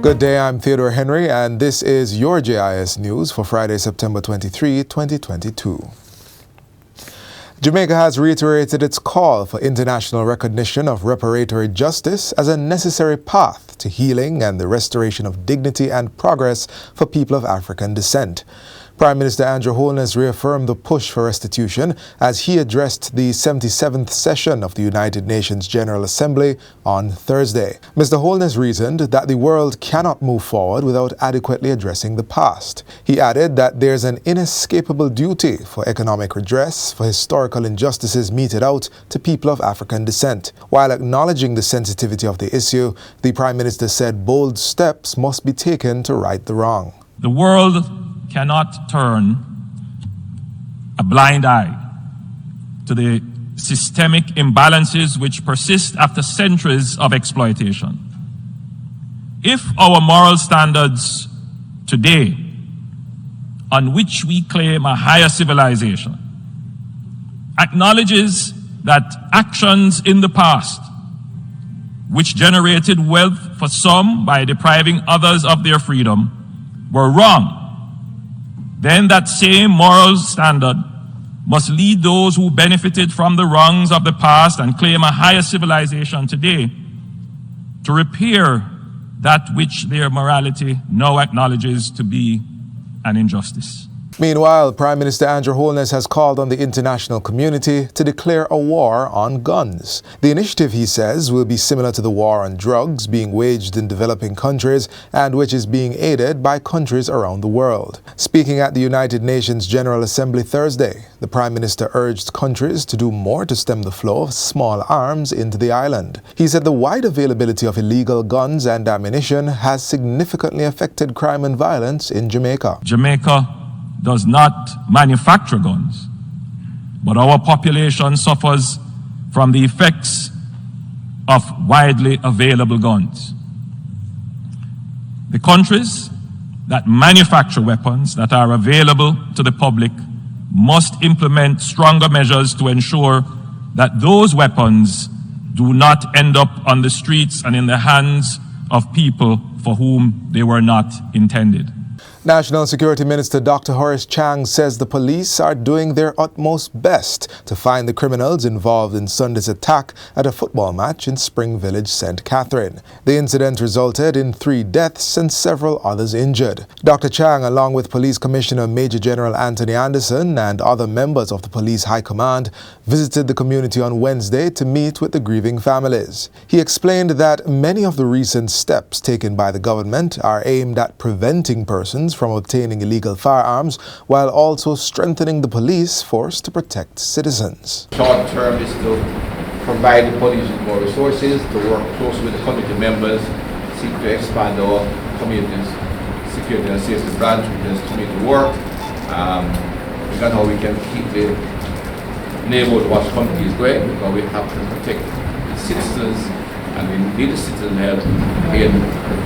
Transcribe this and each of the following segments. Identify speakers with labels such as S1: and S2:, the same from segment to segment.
S1: Good day, I'm Theodore Henry, and this is your JIS News for Friday, September 23, 2022. Jamaica has reiterated its call for international recognition of reparatory justice as a necessary path to healing and the restoration of dignity and progress for people of African descent. Prime Minister Andrew Holness reaffirmed the push for restitution as he addressed the 77th session of the United Nations General Assembly on Thursday. Mr. Holness reasoned that the world cannot move forward without adequately addressing the past. He added that there's an inescapable duty for economic redress for historical injustices meted out to people of African descent. While acknowledging the sensitivity of the issue, the Prime Minister said bold steps must be taken to right the wrong.
S2: The world cannot turn a blind eye to the systemic imbalances which persist after centuries of exploitation. If our moral standards today, on which we claim a higher civilization, acknowledges that actions in the past which generated wealth for some by depriving others of their freedom were wrong, then that same moral standard must lead those who benefited from the wrongs of the past and claim a higher civilization today to repair that which their morality now acknowledges to be an injustice.
S1: Meanwhile, Prime Minister Andrew Holness has called on the international community to declare a war on guns. The initiative, he says, will be similar to the war on drugs being waged in developing countries and which is being aided by countries around the world. Speaking at the United Nations General Assembly Thursday, the Prime Minister urged countries to do more to stem the flow of small arms into the island. He said the wide availability of illegal guns and ammunition has significantly affected crime and violence in Jamaica.
S2: Jamaica does not manufacture guns, but our population suffers from the effects of widely available guns. The countries that manufacture weapons that are available to the public must implement stronger measures to ensure that those weapons do not end up on the streets and in the hands of people for whom they were not intended.
S1: National Security Minister Dr. Horace Chang says the police are doing their utmost best to find the criminals involved in Sunday's attack at a football match in Spring Village, St. Catherine. The incident resulted in 3 deaths and several others injured. Dr. Chang, along with Police Commissioner Major General Anthony Anderson and other members of the Police High Command, visited the community on Wednesday to meet with the grieving families. He explained that many of the recent steps taken by the government are aimed at preventing persons from obtaining illegal firearms while also strengthening the police force to protect citizens.
S3: Short term is to provide the police with more resources, to work closely with the community members, seek to expand our community's security and safety branch with this community work. Because how we can keep the neighborhood watch communities going, because we have to protect the citizens and we need the citizens help in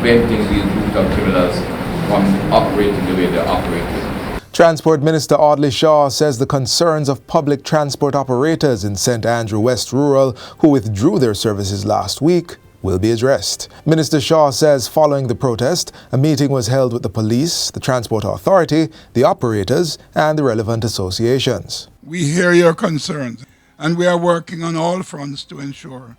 S3: preventing these brutal criminals from operating the way they're operating.
S1: Transport Minister Audley says the concerns of public transport operators in St. Andrew West Rural who withdrew their services last week will be addressed. Minister Shaw says following the protest, a meeting was held with the police, the Transport Authority, the operators, and the relevant associations.
S4: We hear your concerns, and we are working on all fronts to ensure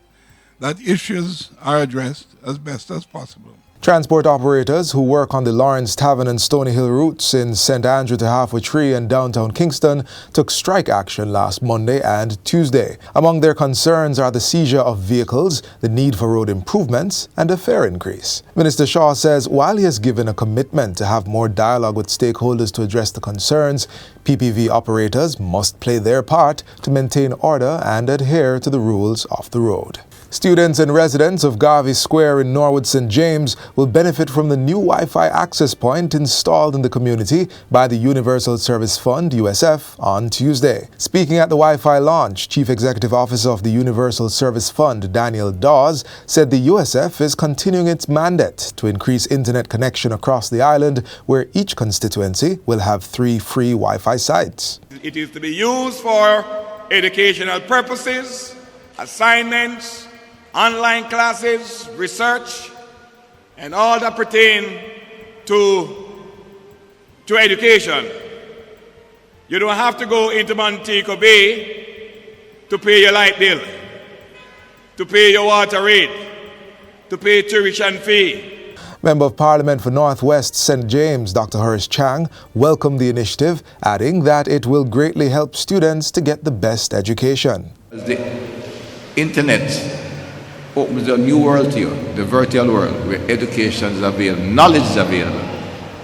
S4: that issues are addressed as best as possible.
S1: Transport operators who work on the Lawrence Tavern and Stony Hill routes in St. Andrew to Halfway Tree and downtown Kingston took strike action last Monday and Tuesday. Among their concerns are the seizure of vehicles, the need for road improvements, and a fare increase. Minister Shaw says while he has given a commitment to have more dialogue with stakeholders to address the concerns, PPV operators must play their part to maintain order and adhere to the rules of the road. Students and residents of Garvey Square in Norwood St. James will benefit from the new Wi-Fi access point installed in the community by the Universal Service Fund, USF, on Tuesday. Speaking at the Wi-Fi launch, Chief Executive Officer of the Universal Service Fund, Daniel Dawes, said the USF is continuing its mandate to increase internet connection across the island, where each constituency will have 3 free Wi-Fi sites.
S5: It is to be used for educational purposes, assignments, online classes, research, and all that pertain to education. You don't have to go into Montego Bay to pay your light bill, to pay your water rate, to pay tuition fee.
S1: Member of Parliament for North West St. James, Dr. Horace Chang, welcomed the initiative, adding that it will greatly help students to get the best education.
S3: The internet opens a new world to you, the virtual world, where education is available, knowledge is available,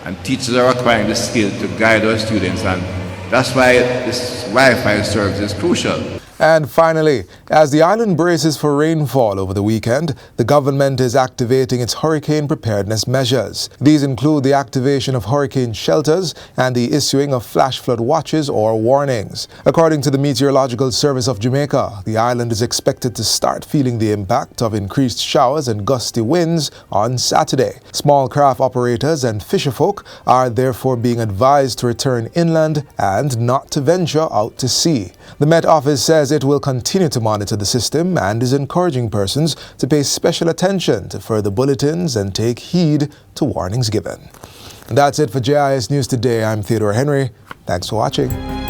S3: and teachers are acquiring the skill to guide our students, and that's why this Wi-Fi service is crucial.
S1: And finally, as the island braces for rainfall over the weekend, the government is activating its hurricane preparedness measures. These include the activation of hurricane shelters and the issuing of flash flood watches or warnings. According to the Meteorological Service of Jamaica, the island is expected to start feeling the impact of increased showers and gusty winds on Saturday. Small craft operators and fisherfolk are therefore being advised to return inland and not to venture out to sea. The Met Office says it will continue to monitor the system and is encouraging persons to pay special attention to further bulletins and take heed to warnings given. And that's it for JIS News Today. I'm Theodore Henry. Thanks for watching.